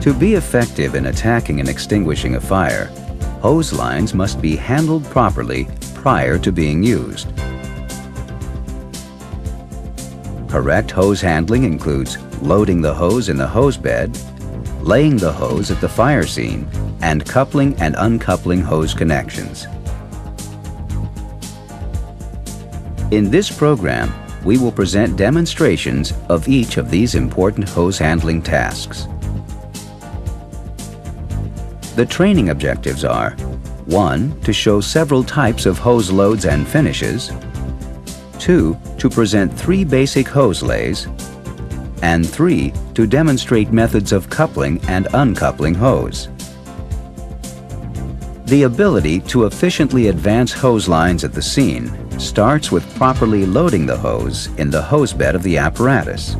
To be effective in attacking and extinguishing a fire, hose lines must be handled properly prior to being used. Correct hose handling includes loading the hose in the hose bed, laying the hose at the fire scene, and coupling and uncoupling hose connections. In this program, we will present demonstrations of each of these important hose handling tasks. The training objectives are: 1. To show several types of hose loads and finishes. 2. To present 3 basic hose lays. And 3. To demonstrate methods of coupling and uncoupling hose. The ability to efficiently advance hose lines at the scene starts with properly loading the hose in the hose bed of the apparatus.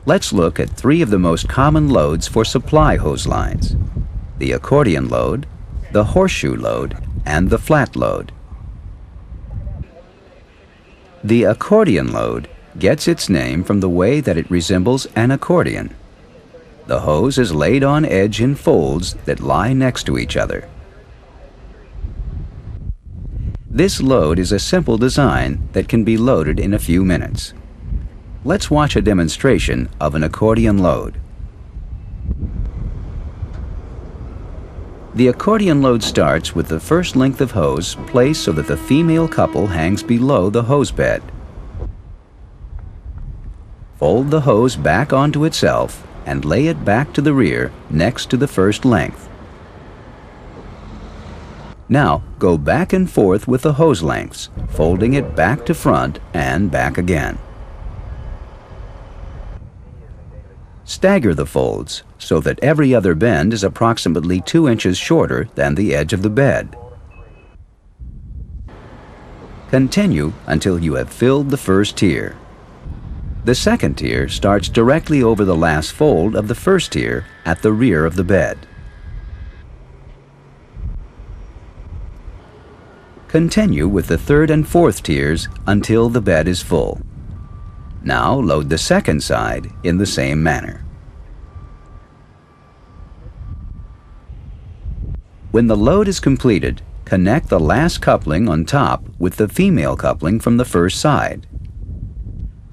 Let's look at 3 of the most common loads for supply hose lines: the accordion load, the horseshoe load, and the flat load. The accordion load gets its name from the way that it resembles an accordion. The hose is laid on edge in folds that lie next to each other. This load is a simple design that can be loaded in a few minutes. Let's watch a demonstration of an accordion load. The accordion load starts with the first length of hose placed so that the female couple hangs below the hose bed. Fold the hose back onto itself and lay it back to the rear next to the first length. Now go back and forth with the hose lengths, folding it back to front and back again. Stagger the folds so that every other bend is approximately 2 inches shorter than the edge of the bed. Continue until you have filled the first tier. The second tier starts directly over the last fold of the first tier at the rear of the bed. Continue with the third and fourth tiers until the bed is full. Now load the second side in the same manner. When the load is completed, connect the last coupling on top with the female coupling from the first side.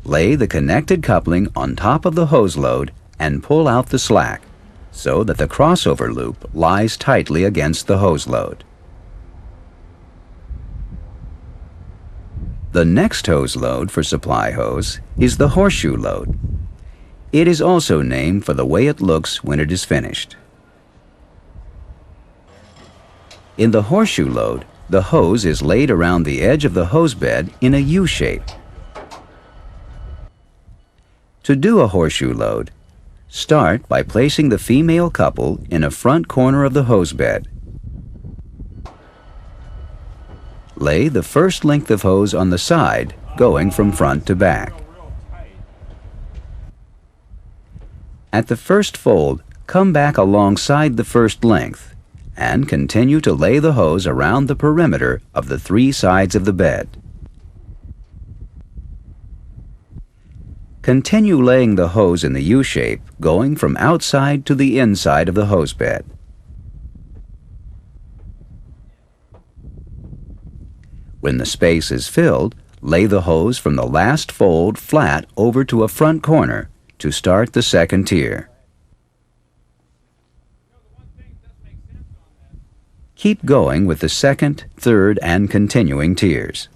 Lay the connected coupling on top of the hose load and pull out the slack so that the crossover loop lies tightly against the hose load. The next hose load for supply hose is the horseshoe load. It is also named for the way it looks when it is finished. In the horseshoe load, the hose is laid around the edge of the hose bed in a U shape. To do a horseshoe load, start by placing the female couple in a front corner of the hose bed. Lay the first length of hose on the side, going from front to back. At the first fold, come back alongside the first length and continue to lay the hose around the perimeter of the 3 sides of the bed. Continue laying the hose in the U shape, going from outside to the inside of the hose bed. When the space is filled, lay the hose from the last fold flat over to a front corner to start the second tier. Keep going with the second, third, and continuing tiers.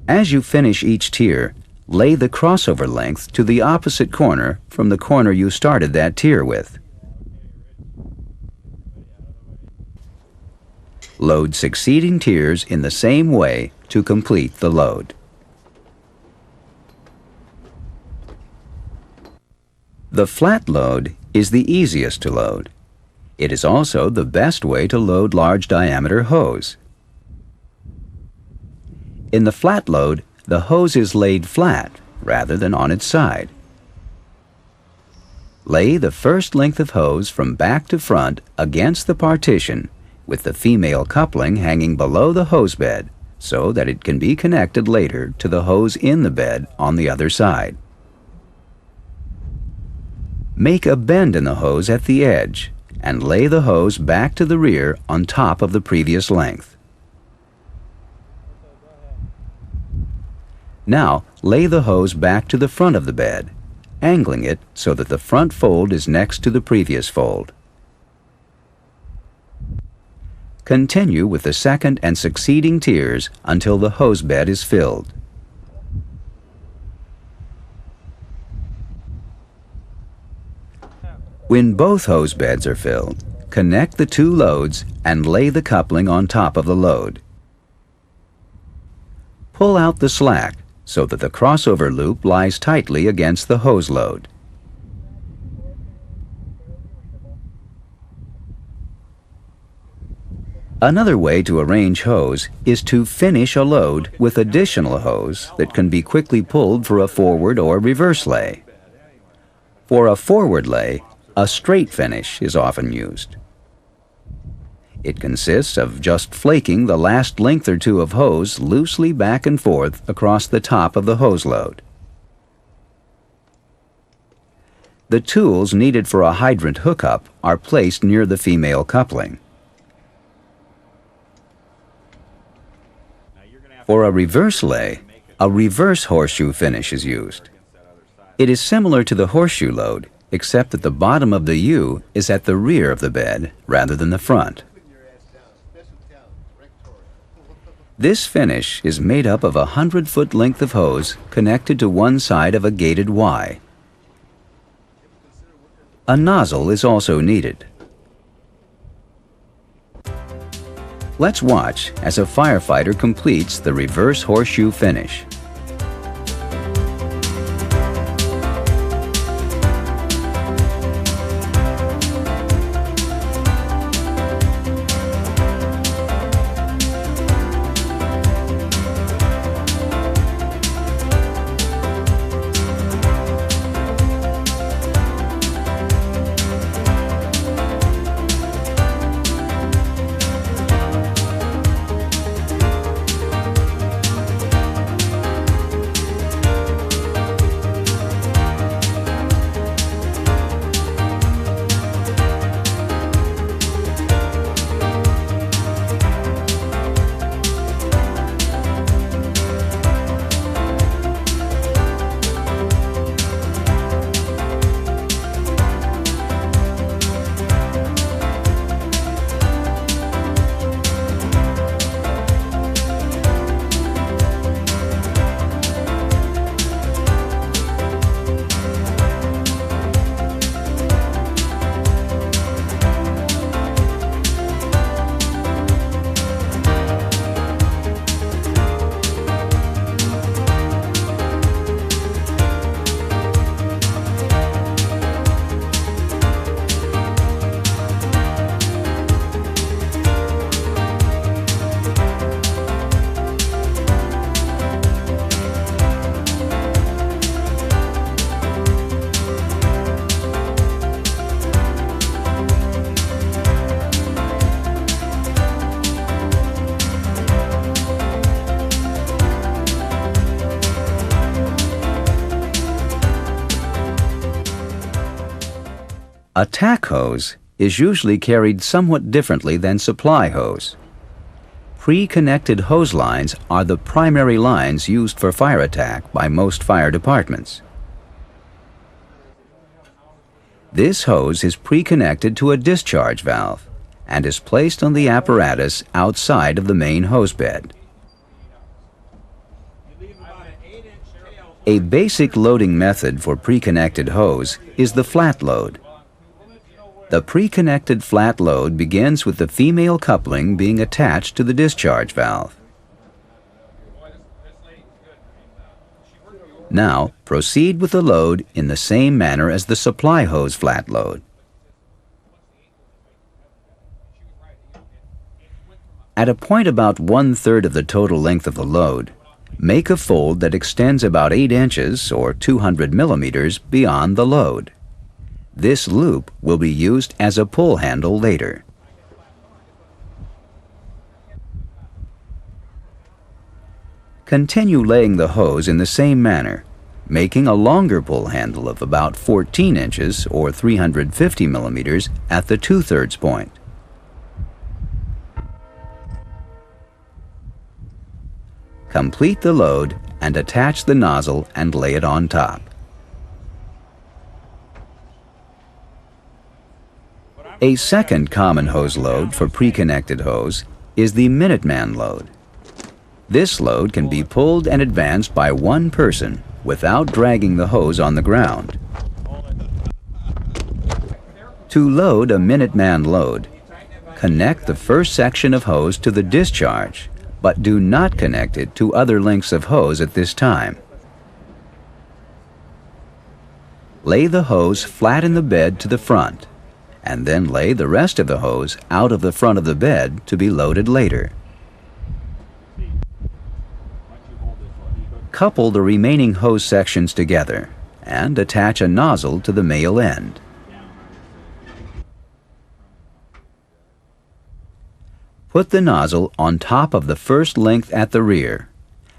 As you finish each tier, lay the crossover length to the opposite corner from the corner you started that tier with. Load succeeding tiers in the same way to complete the load. The flat load is the easiest to load. It is also the best way to load large diameter hose. In the flat load, the hose is laid flat rather than on its side. Lay the first length of hose from back to front against the partition with the female coupling hanging below the hose bed so that it can be connected later to the hose in the bed on the other side. Make a bend in the hose at the edge and lay the hose back to the rear on top of the previous length. Now, lay the hose back to the front of the bed, angling it so that the front fold is next to the previous fold. Continue with the second and succeeding tiers until the hose bed is filled. When both hose beds are filled, connect the two loads and lay the coupling on top of the load. Pull out the slack so that the crossover loop lies tightly against the hose load. Another way to arrange hose is to finish a load with additional hose that can be quickly pulled for a forward or reverse lay. For a forward lay, a straight finish is often used. It consists of just flaking the last length or two of hose loosely back and forth across the top of the hose load. The tools needed for a hydrant hookup are placed near the female coupling. For a reverse lay, a reverse horseshoe finish is used. It is similar to the horseshoe load, except that the bottom of the U is at the rear of the bed rather than the front. This finish is made up of a 100-foot length of hose connected to one side of a gated Y. A nozzle is also needed. Let's watch as a firefighter completes the reverse horseshoe finish. A tack hose is usually carried somewhat differently than supply hose. Pre-connected hose lines are the primary lines used for fire attack by most fire departments. This hose is pre-connected to a discharge valve and is placed on the apparatus outside of the main hose bed. A basic loading method for pre-connected hose is the flat load. The pre-connected flat load begins with the female coupling being attached to the discharge valve. Now, proceed with the load in the same manner as the supply hose flat load. At a point about 1/3 of the total length of the load, make a fold that extends about 8 inches or 200 millimeters beyond the load. This loop will be used as a pull handle later. Continue laying the hose in the same manner, making a longer pull handle of about 14 inches or 350 millimeters at the 2/3 point. Complete the load and attach the nozzle and lay it on top. A second common hose load for pre-connected hose is the Minuteman load. This load can be pulled and advanced by one person without dragging the hose on the ground. To load a Minuteman load, connect the first section of hose to the discharge, but do not connect it to other lengths of hose at this time. Lay the hose flat in the bed to the front, and then lay the rest of the hose out of the front of the bed to be loaded later. Couple the remaining hose sections together and attach a nozzle to the male end. Put the nozzle on top of the first length at the rear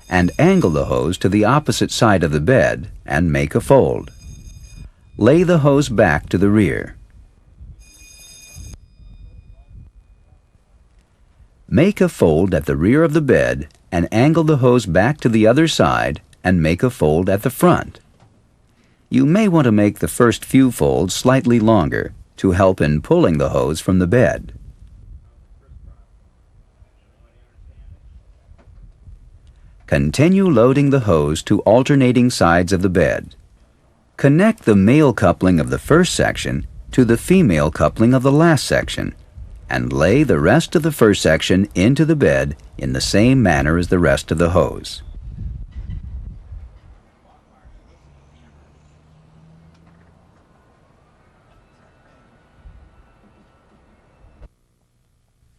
and angle the hose to the opposite side of the bed and make a fold. Lay the hose back to the rear. Make a fold at the rear of the bed and angle the hose back to the other side and make a fold at the front. You may want to make the first few folds slightly longer to help in pulling the hose from the bed. Continue loading the hose to alternating sides of the bed. Connect the male coupling of the first section to the female coupling of the last section, and lay the rest of the first section into the bed in the same manner as the rest of the hose.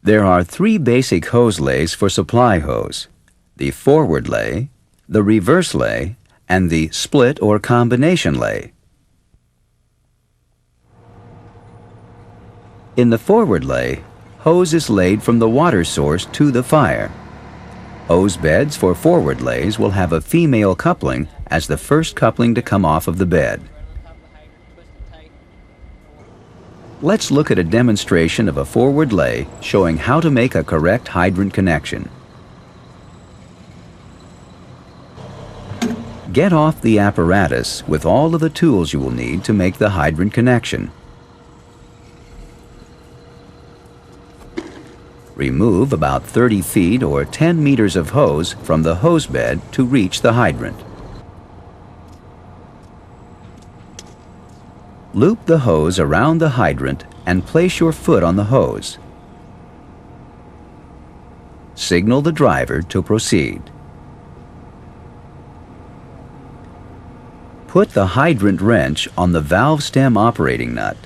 There are three basic hose lays for supply hose: the forward lay, the reverse lay, and the split or combination lay. In the forward lay, hose is laid from the water source to the fire. Hose beds for forward lays will have a female coupling as the first coupling to come off of the bed. Let's look at a demonstration of a forward lay showing how to make a correct hydrant connection. Get off the apparatus with all of the tools you will need to make the hydrant connection. Remove about 30 feet or 10 meters of hose from the hose bed to reach the hydrant. Loop the hose around the hydrant and place your foot on the hose. Signal the driver to proceed. Put the hydrant wrench on the valve stem operating nut.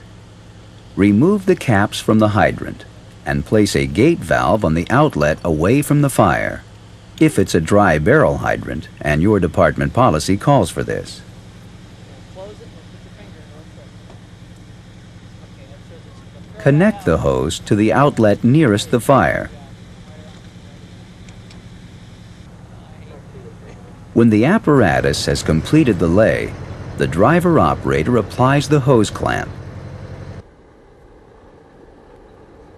Remove the caps from the hydrant and place a gate valve on the outlet away from the fire, if it's a dry barrel hydrant and your department policy calls for this. Connect the hose to the outlet nearest the fire. When the apparatus has completed the lay, the driver-operator applies the hose clamp.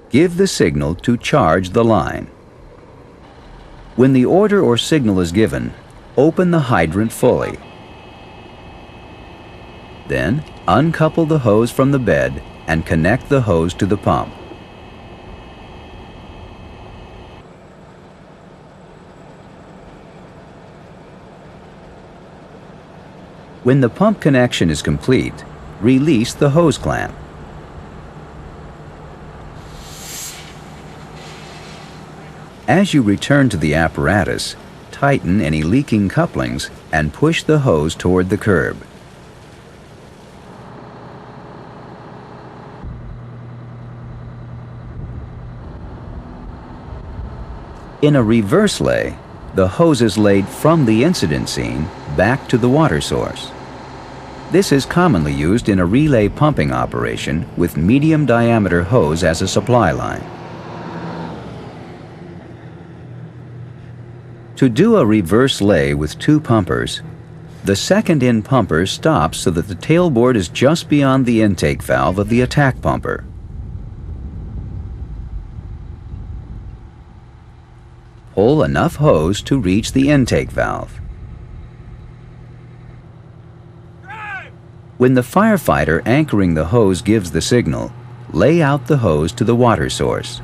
Give the signal to charge the line. When the order or signal is given, open the hydrant fully. Then, uncouple the hose from the bed and connect the hose to the pump. When the pump connection is complete, release the hose clamp. As you return to the apparatus, tighten any leaking couplings and push the hose toward the curb. In a reverse lay, the hose is laid from the incident scene back to the water source. This is commonly used in a relay pumping operation with medium diameter hose as a supply line. To do a reverse lay with two pumpers, the second-in pumper stops so that the tailboard is just beyond the intake valve of the attack pumper. Pull enough hose to reach the intake valve. When the firefighter anchoring the hose gives the signal, lay out the hose to the water source.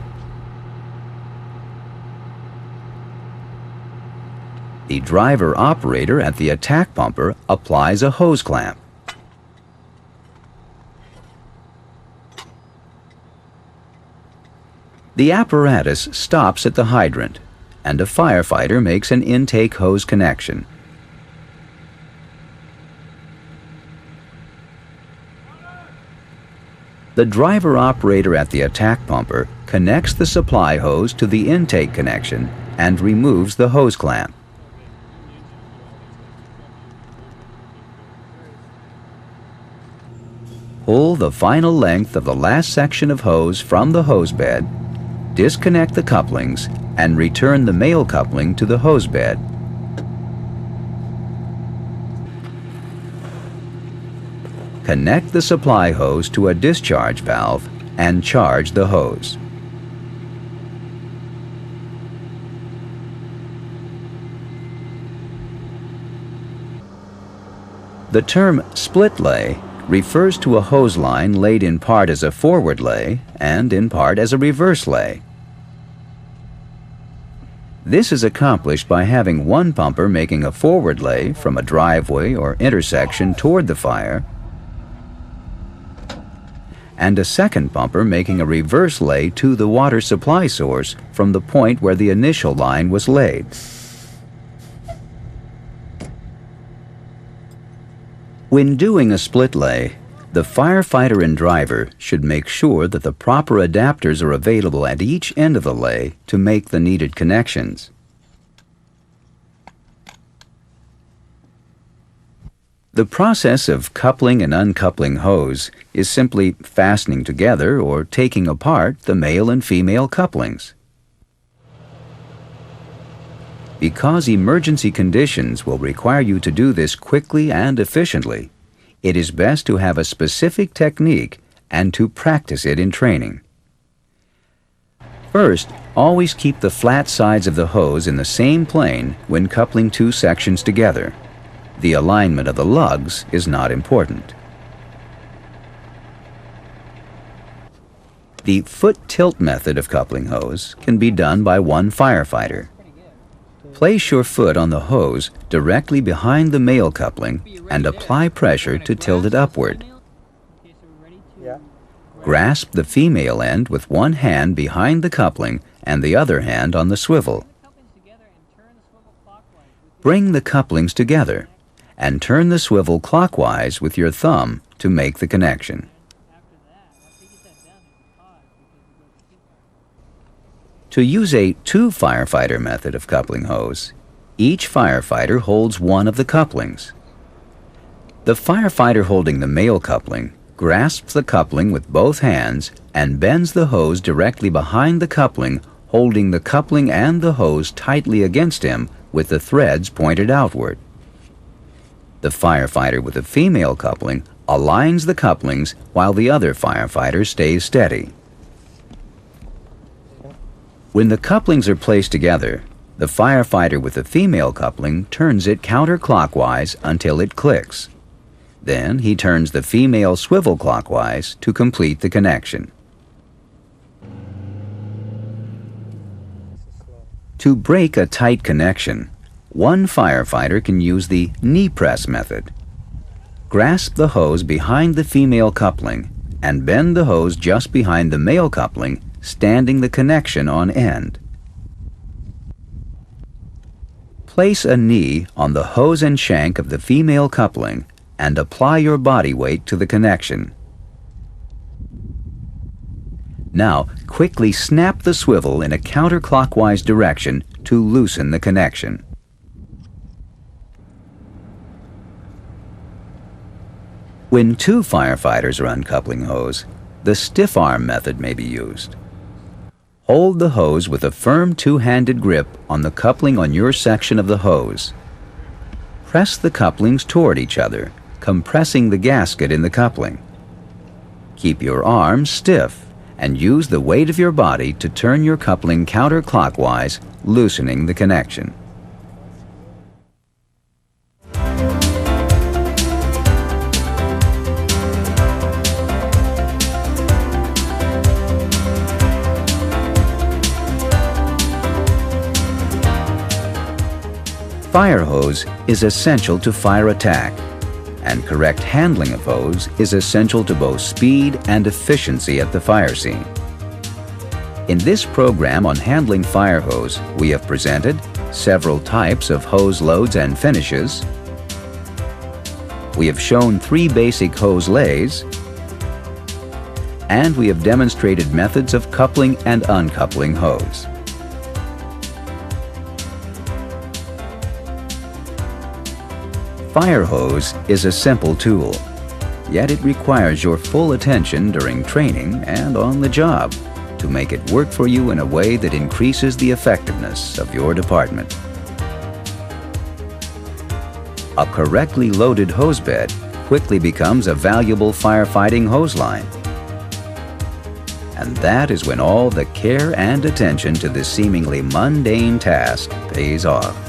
The driver operator at the attack pumper applies a hose clamp. The apparatus stops at the hydrant, and a firefighter makes an intake hose connection. The driver operator at the attack pumper connects the supply hose to the intake connection and removes the hose clamp. Pull the final length of the last section of hose from the hose bed, disconnect the couplings, and return the male coupling to the hose bed. Connect the supply hose to a discharge valve and charge the hose. The term split lay refers to a hose line laid in part as a forward lay and in part as a reverse lay. This is accomplished by having one pumper making a forward lay from a driveway or intersection toward the fire, and a second pumper making a reverse lay to the water supply source from the point where the initial line was laid. When doing a split lay, the firefighter and driver should make sure that the proper adapters are available at each end of the lay to make the needed connections. The process of coupling and uncoupling hose is simply fastening together or taking apart the male and female couplings. Because emergency conditions will require you to do this quickly and efficiently, it is best to have a specific technique and to practice it in training. First, always keep the flat sides of the hose in the same plane when coupling two sections together. The alignment of the lugs is not important. The foot tilt method of coupling hose can be done by one firefighter. Place your foot on the hose directly behind the male coupling and apply pressure to tilt it upward. Grasp the female end with one hand behind the coupling and the other hand on the swivel. Bring the couplings together and turn the swivel clockwise with your thumb to make the connection. To use a two-firefighter method of coupling hose, each firefighter holds one of the couplings. The firefighter holding the male coupling grasps the coupling with both hands and bends the hose directly behind the coupling, holding the coupling and the hose tightly against him with the threads pointed outward. The firefighter with the female coupling aligns the couplings while the other firefighter stays steady. When the couplings are placed together, the firefighter with the female coupling turns it counterclockwise until it clicks. Then he turns the female swivel clockwise to complete the connection. To break a tight connection, one firefighter can use the knee press method. Grasp the hose behind the female coupling and bend the hose just behind the male coupling, standing the connection on end. Place a knee on the hose and shank of the female coupling and apply your body weight to the connection. Now, quickly snap the swivel in a counterclockwise direction to loosen the connection. When two firefighters are uncoupling hose, the stiff arm method may be used. Hold the hose with a firm two-handed grip on the coupling on your section of the hose. Press the couplings toward each other, compressing the gasket in the coupling. Keep your arms stiff and use the weight of your body to turn your coupling counterclockwise, loosening the connection. Fire hose is essential to fire attack, and correct handling of hose is essential to both speed and efficiency at the fire scene. In this program on handling fire hose, we have presented several types of hose loads and finishes. We have shown 3 basic hose lays, and we have demonstrated methods of coupling and uncoupling hose. Fire hose is a simple tool, yet it requires your full attention during training and on the job to make it work for you in a way that increases the effectiveness of your department. A correctly loaded hose bed quickly becomes a valuable firefighting hose line. And that is when all the care and attention to this seemingly mundane task pays off.